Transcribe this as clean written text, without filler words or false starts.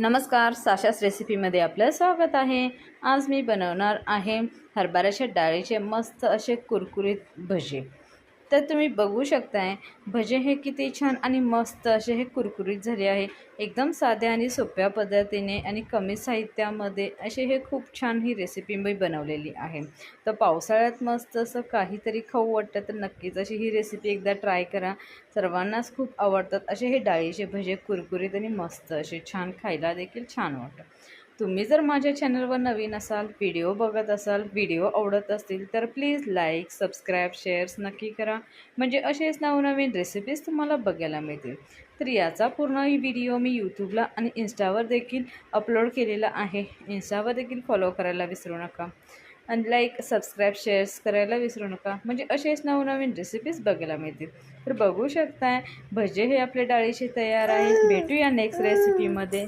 नमस्कार, साशास रेसिपीमध्ये आपलं स्वागत आहे। आज मी बनवणार आहे हरभऱ्याच्या डाळीचे मस्त असे कुरकुरीत भजे। तर तुम्ही बघू शकताय भजे हे किती छान आणि मस्त असे हे कुरकुरीत झाले आहे। एकदम साध्या आणि सोप्या पद्धतीने आणि कमी साहित्यामध्ये असे हे खूप छान ही रेसिपी मी बनवलेली आहे। तर पावसाळ्यात मस्त असं काहीतरी खाऊ वाटतं तर नक्कीच अशी ही रेसिपी एकदा ट्राय करा। सर्वांनाच खूप आवडतात असे हे डाळीचे भजे, कुरकुरीत आणि मस्त असे छान, खायला देखील छान वाटतं। तुम्ही जर माझ्या चॅनलवर नवीन असाल, व्हिडिओ बघत असाल, व्हिडिओ आवडत असतील तर प्लीज लाईक, सबस्क्राईब, शेअर्स नक्की करा, म्हणजे असेच नवनवीन रेसिपीज तुम्हाला बघायला मिळतील। तर याचा पूर्ण व्हिडिओ मी यूट्यूबला आणि इंस्टावर देखील अपलोड केलेला आहे। इंस्टावर देखील फॉलो करायला विसरू नका आणि लाईक, सबस्क्राईब, शेअर्स करायला विसरू नका, म्हणजे असेच नवनवीन रेसिपीज बघायला मिळतील। तर बघू शकताय भजे हे आपले डाळीचे तयार आहे। भेटूया नेक्स्ट रेसिपीमध्ये।